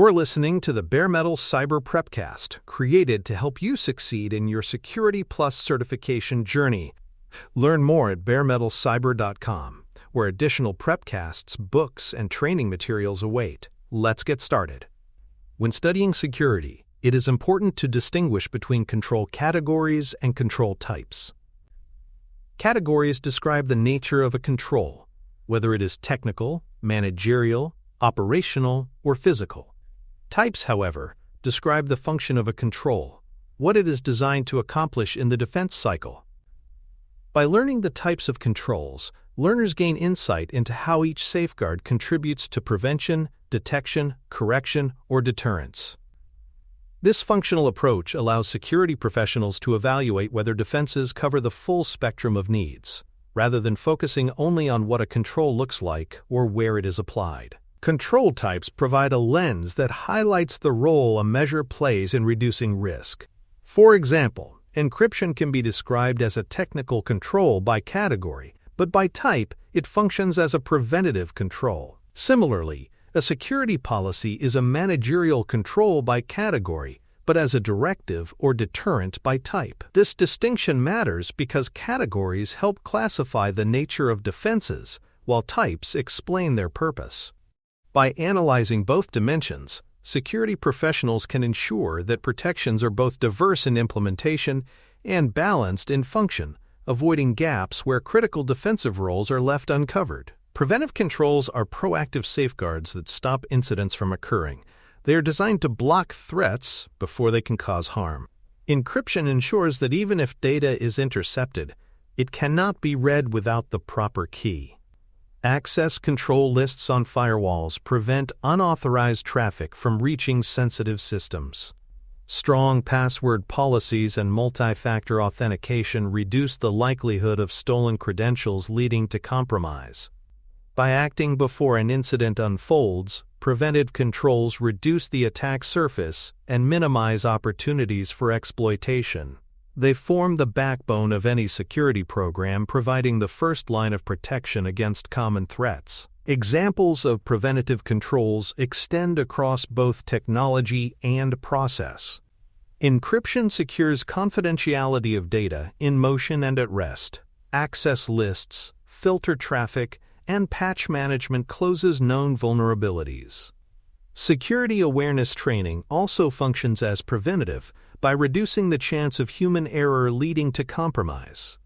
You're listening to the Bare Metal Cyber Prepcast, created to help you succeed in your Security Plus certification journey. Learn more at baremetalcyber.com, where additional prepcasts, books, and training materials await. Let's get started. When studying security, it is important to distinguish between control categories and control types. Categories describe the nature of a control, whether it is technical, managerial, operational, or physical. Types, however, describe the function of a control, what it is designed to accomplish in the defense cycle. By learning the types of controls, learners gain insight into how each safeguard contributes to prevention, detection, correction, or deterrence. This functional approach allows security professionals to evaluate whether defenses cover the full spectrum of needs, rather than focusing only on what a control looks like or where it is applied. Control types provide a lens that highlights the role a measure plays in reducing risk. For example, encryption can be described as a technical control by category, but by type, it functions as a preventative control. Similarly, a security policy is a managerial control by category, but as a directive or deterrent by type. This distinction matters because categories help classify the nature of defenses, while types explain their purpose. By analyzing both dimensions, security professionals can ensure that protections are both diverse in implementation and balanced in function, avoiding gaps where critical defensive roles are left uncovered. Preventive controls are proactive safeguards that stop incidents from occurring. They are designed to block threats before they can cause harm. Encryption ensures that even if data is intercepted, it cannot be read without the proper key. Access control lists on firewalls prevent unauthorized traffic from reaching sensitive systems. Strong password policies and multi-factor authentication reduce the likelihood of stolen credentials leading to compromise. By acting before an incident unfolds, preventive controls reduce the attack surface and minimize opportunities for exploitation. They form the backbone of any security program, providing the first line of protection against common threats. Examples of preventative controls extend across both technology and process. Encryption secures confidentiality of data in motion and at rest. Access lists, filter traffic, and patch management closes known vulnerabilities. Security awareness training also functions as preventative by reducing the chance of human error leading to compromise.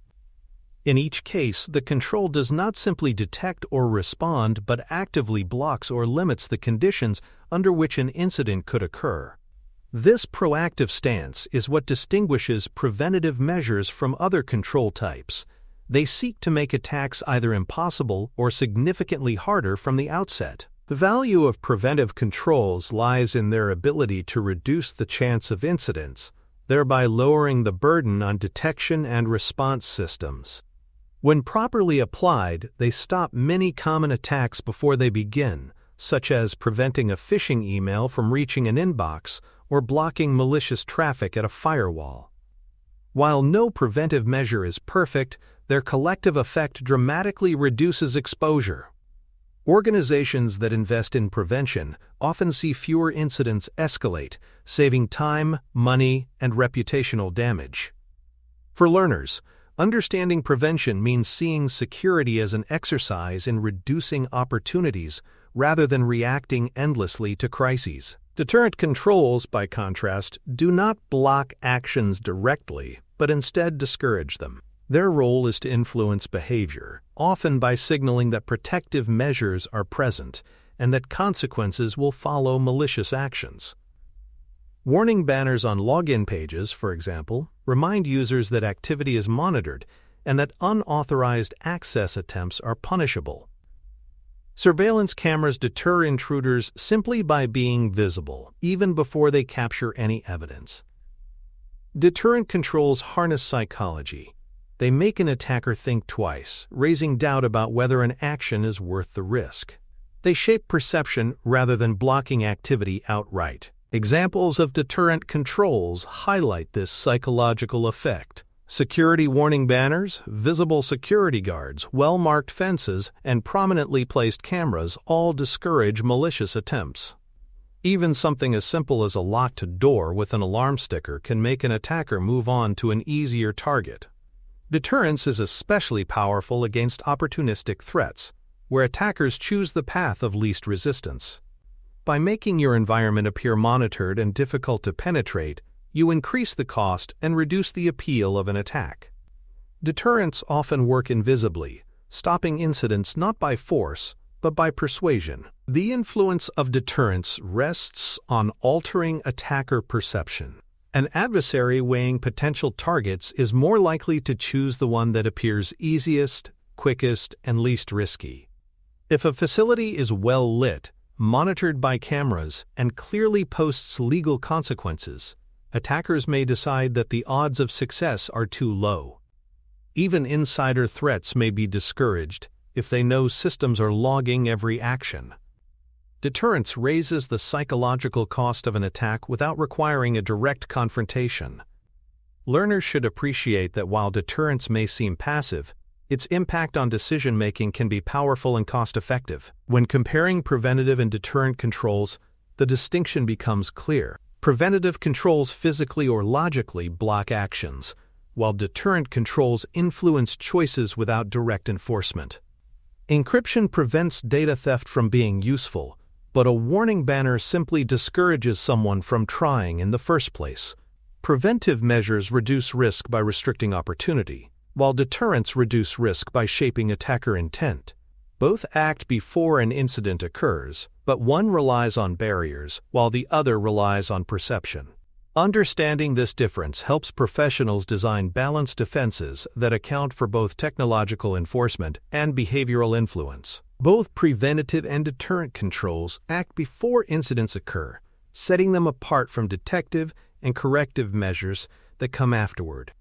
In each case, the control does not simply detect or respond but actively blocks or limits the conditions under which an incident could occur. This proactive stance is what distinguishes preventative measures from other control types. They seek to make attacks either impossible or significantly harder from the outset. The value of preventive controls lies in their ability to reduce the chance of incidents, thereby lowering the burden on detection and response systems. When properly applied, they stop many common attacks before they begin, such as preventing a phishing email from reaching an inbox or blocking malicious traffic at a firewall. While no preventive measure is perfect, their collective effect dramatically reduces exposure. Organizations that invest in prevention often see fewer incidents escalate, saving time, money, and reputational damage. For learners, understanding prevention means seeing security as an exercise in reducing opportunities rather than reacting endlessly to crises. Deterrent controls, by contrast, do not block actions directly, but instead discourage them. Their role is to influence behavior, often by signaling that protective measures are present and that consequences will follow malicious actions. Warning banners on login pages, for example, remind users that activity is monitored and that unauthorized access attempts are punishable. Surveillance cameras deter intruders simply by being visible, even before they capture any evidence. Deterrent controls harness psychology. They make an attacker think twice, raising doubt about whether an action is worth the risk. They shape perception rather than blocking activity outright. Examples of deterrent controls highlight this psychological effect. Security warning banners, visible security guards, well-marked fences, and prominently placed cameras all discourage malicious attempts. Even something as simple as a locked door with an alarm sticker can make an attacker move on to an easier target. Deterrence is especially powerful against opportunistic threats, where attackers choose the path of least resistance. By making your environment appear monitored and difficult to penetrate, you increase the cost and reduce the appeal of an attack. Deterrents often work invisibly, stopping incidents not by force, but by persuasion. The influence of deterrence rests on altering attacker perception. An adversary weighing potential targets is more likely to choose the one that appears easiest, quickest, and least risky. If a facility is well lit, monitored by cameras, and clearly posts legal consequences, attackers may decide that the odds of success are too low. Even insider threats may be discouraged if they know systems are logging every action. Deterrence raises the psychological cost of an attack without requiring a direct confrontation. Learners should appreciate that while deterrence may seem passive, its impact on decision-making can be powerful and cost-effective. When comparing preventative and deterrent controls, the distinction becomes clear. Preventative controls physically or logically block actions, while deterrent controls influence choices without direct enforcement. Encryption prevents data theft from being useful, but a warning banner simply discourages someone from trying in the first place. Preventive measures reduce risk by restricting opportunity, while deterrents reduce risk by shaping attacker intent. Both act before an incident occurs, but one relies on barriers, while the other relies on perception. Understanding this difference helps professionals design balanced defenses that account for both technological enforcement and behavioral influence. Both preventative and deterrent controls act before incidents occur, setting them apart from detective and corrective measures that come afterward.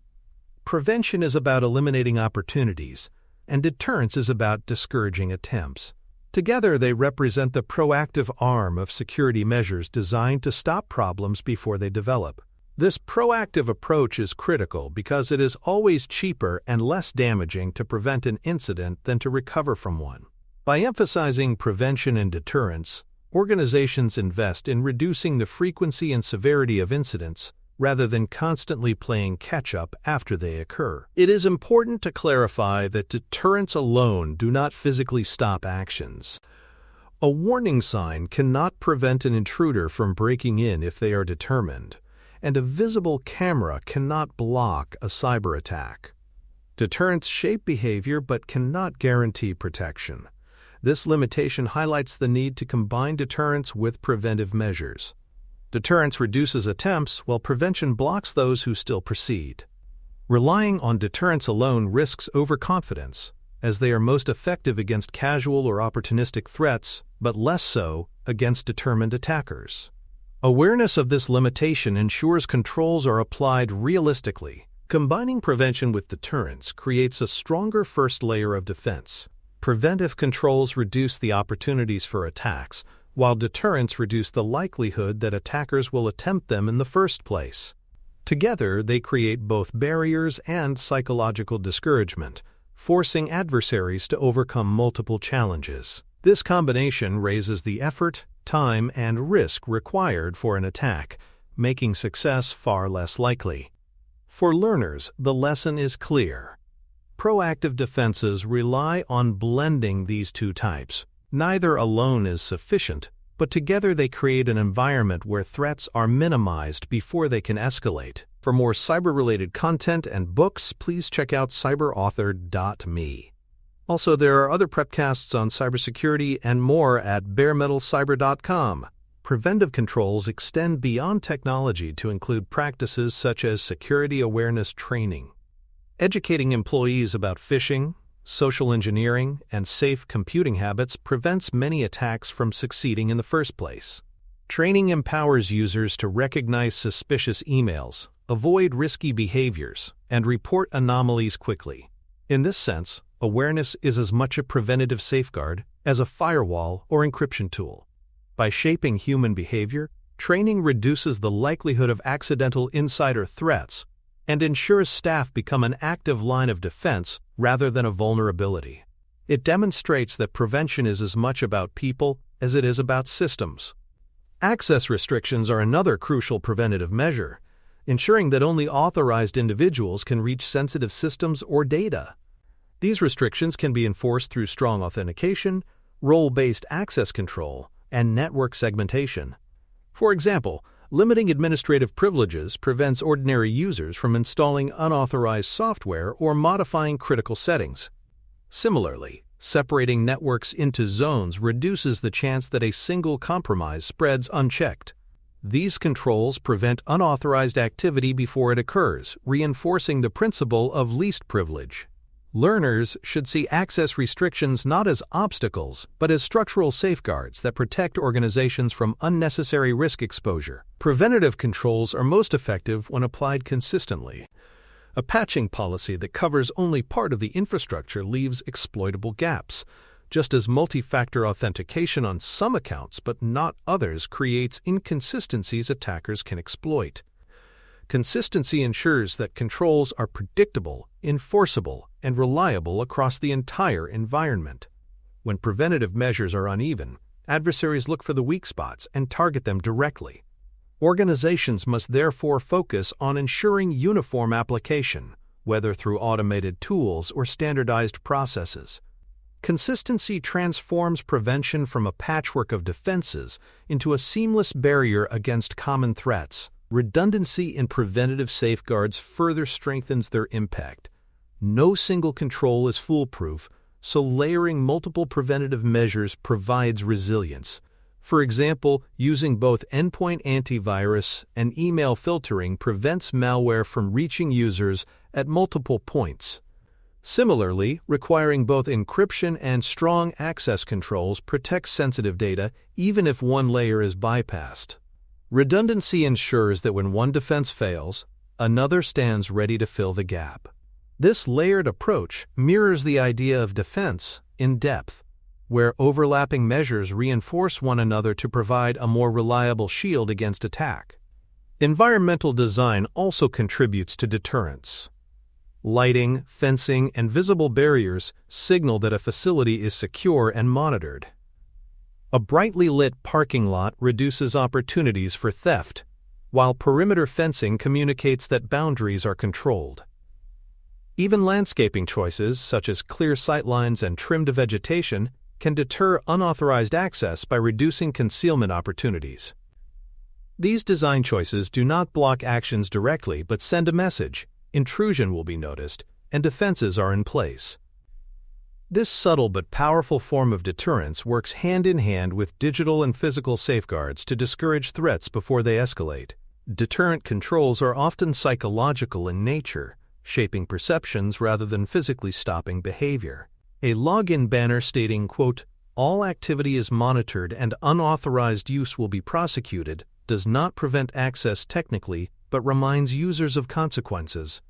Prevention is about eliminating opportunities, and deterrence is about discouraging attempts. Together, they represent the proactive arm of security measures designed to stop problems before they develop. This proactive approach is critical because it is always cheaper and less damaging to prevent an incident than to recover from one. By emphasizing prevention and deterrence, organizations invest in reducing the frequency and severity of incidents rather than constantly playing catch-up after they occur. It is important to clarify that deterrents alone do not physically stop actions. A warning sign cannot prevent an intruder from breaking in if they are determined, and a visible camera cannot block a cyber attack. Deterrents shape behavior but cannot guarantee protection. This limitation highlights the need to combine deterrence with preventive measures. Deterrence reduces attempts, while prevention blocks those who still proceed. Relying on deterrence alone risks overconfidence, as they are most effective against casual or opportunistic threats, but less so against determined attackers. Awareness of this limitation ensures controls are applied realistically. Combining prevention with deterrence creates a stronger first layer of defense. Preventive controls reduce the opportunities for attacks, while deterrents reduce the likelihood that attackers will attempt them in the first place. Together, they create both barriers and psychological discouragement, forcing adversaries to overcome multiple challenges. This combination raises the effort, time, and risk required for an attack, making success far less likely. For learners, the lesson is clear. Proactive defenses rely on blending these two types. Neither alone is sufficient, but together they create an environment where threats are minimized before they can escalate. For more cyber-related content and books, please check out cyberauthor.me. Also, there are other prepcasts on cybersecurity and more at baremetalcyber.com. Preventive controls extend beyond technology to include practices such as security awareness training. Educating employees about phishing, social engineering, and safe computing habits prevents many attacks from succeeding in the first place. Training empowers users to recognize suspicious emails, avoid risky behaviors, and report anomalies quickly. In this sense, awareness is as much a preventative safeguard as a firewall or encryption tool. By shaping human behavior, training reduces the likelihood of accidental insider threats and ensures staff become an active line of defense rather than a vulnerability. It demonstrates that prevention is as much about people as it is about systems. Access restrictions are another crucial preventative measure, ensuring that only authorized individuals can reach sensitive systems or data. These restrictions can be enforced through strong authentication, role-based access control, and network segmentation. For example, limiting administrative privileges prevents ordinary users from installing unauthorized software or modifying critical settings. Similarly, separating networks into zones reduces the chance that a single compromise spreads unchecked. These controls prevent unauthorized activity before it occurs, reinforcing the principle of least privilege. Learners should see access restrictions not as obstacles, but as structural safeguards that protect organizations from unnecessary risk exposure. Preventative controls are most effective when applied consistently. A patching policy that covers only part of the infrastructure leaves exploitable gaps, just as multi-factor authentication on some accounts but not others creates inconsistencies attackers can exploit. Consistency ensures that controls are predictable, enforceable, and reliable across the entire environment. When preventative measures are uneven, adversaries look for the weak spots and target them directly. Organizations must therefore focus on ensuring uniform application, whether through automated tools or standardized processes. Consistency transforms prevention from a patchwork of defenses into a seamless barrier against common threats. Redundancy in preventative safeguards further strengthens their impact. No single control is foolproof, so layering multiple preventative measures provides resilience. For example, using both endpoint antivirus and email filtering prevents malware from reaching users at multiple points. Similarly, requiring both encryption and strong access controls protects sensitive data even if one layer is bypassed. Redundancy ensures that when one defense fails, another stands ready to fill the gap. This layered approach mirrors the idea of defense in depth, where overlapping measures reinforce one another to provide a more reliable shield against attack. Environmental design also contributes to deterrence. Lighting, fencing, and visible barriers signal that a facility is secure and monitored. A brightly lit parking lot reduces opportunities for theft, while perimeter fencing communicates that boundaries are controlled. Even landscaping choices, such as clear sightlines and trimmed vegetation, can deter unauthorized access by reducing concealment opportunities. These design choices do not block actions directly but send a message: intrusion will be noticed, and defenses are in place. This subtle but powerful form of deterrence works hand in hand with digital and physical safeguards to discourage threats before they escalate. Deterrent controls are often psychological in nature, shaping perceptions rather than physically stopping behavior. A login banner stating, quote, "All activity is monitored and unauthorized use will be prosecuted," does not prevent access technically, but reminds users of consequences.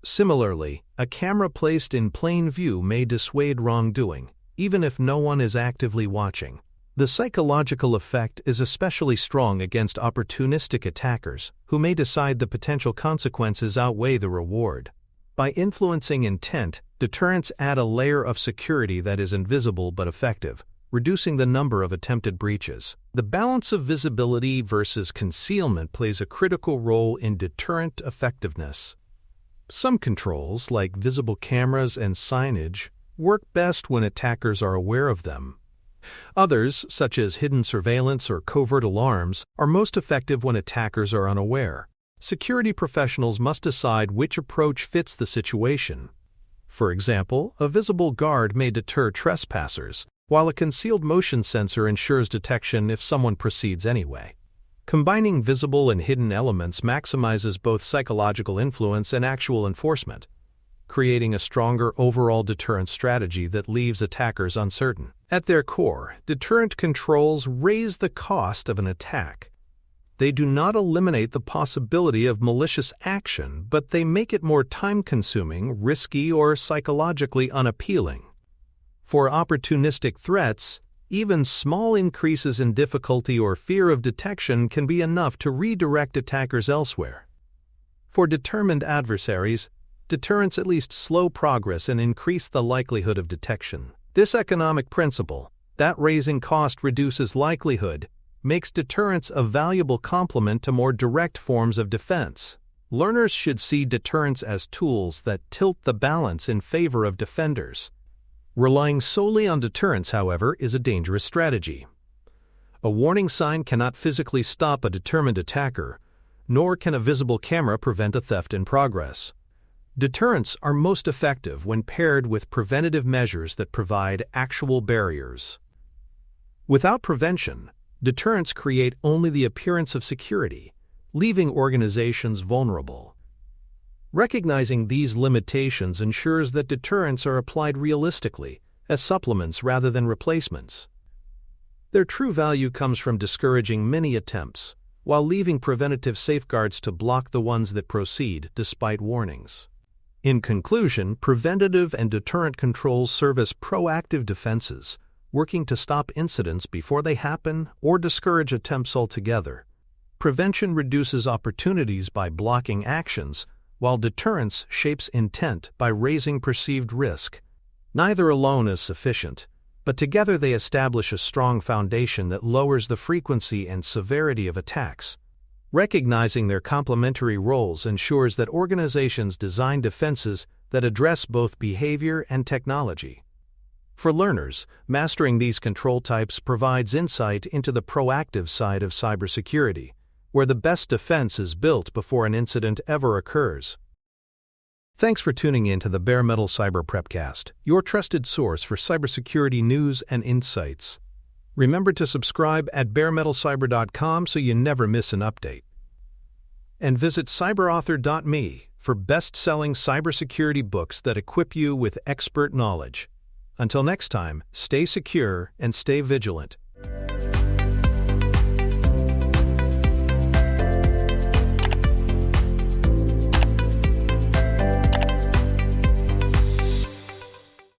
Similarly, a camera placed in plain view may dissuade wrongdoing, even if no one is actively watching. The psychological effect is especially strong against opportunistic attackers, who may decide the potential consequences outweigh the reward. By influencing intent, deterrents add a layer of security that is invisible but effective, reducing the number of attempted breaches. The balance of visibility versus concealment plays a critical role in deterrent effectiveness. Some controls, like visible cameras and signage, work best when attackers are aware of them. Others, such as hidden surveillance or covert alarms, are most effective when attackers are unaware. Security professionals must decide which approach fits the situation. For example, a visible guard may deter trespassers, while a concealed motion sensor ensures detection if someone proceeds anyway. Combining visible and hidden elements maximizes both psychological influence and actual enforcement, creating a stronger overall deterrent strategy that leaves attackers uncertain. At their core, deterrent controls raise the cost of an attack. They do not eliminate the possibility of malicious action, but they make it more time-consuming, risky, or psychologically unappealing. For opportunistic threats, even small increases in difficulty or fear of detection can be enough to redirect attackers elsewhere. For determined adversaries, deterrents at least slow progress and increase the likelihood of detection. This economic principle, that raising cost reduces likelihood, makes deterrence a valuable complement to more direct forms of defense. Learners should see deterrents as tools that tilt the balance in favor of defenders. Relying solely on deterrence, however, is a dangerous strategy. A warning sign cannot physically stop a determined attacker, nor can a visible camera prevent a theft in progress. Deterrents are most effective when paired with preventative measures that provide actual barriers. Without prevention, deterrents create only the appearance of security, leaving organizations vulnerable. Recognizing these limitations ensures that deterrents are applied realistically, as supplements rather than replacements. Their true value comes from discouraging many attempts, while leaving preventative safeguards to block the ones that proceed despite warnings. In conclusion, preventative and deterrent controls serve as proactive defenses, working to stop incidents before they happen or discourage attempts altogether. Prevention reduces opportunities by blocking actions, while deterrence shapes intent by raising perceived risk. Neither alone is sufficient, but together they establish a strong foundation that lowers the frequency and severity of attacks. Recognizing their complementary roles ensures that organizations design defenses that address both behavior and technology. For learners, mastering these control types provides insight into the proactive side of cybersecurity, where the best defense is built before an incident ever occurs. Thanks for tuning in to the Bare Metal Cyber Prepcast, your trusted source for cybersecurity news and insights. Remember to subscribe at baremetalcyber.com so you never miss an update. And visit cyberauthor.me for best-selling cybersecurity books that equip you with expert knowledge. Until next time, stay secure and stay vigilant.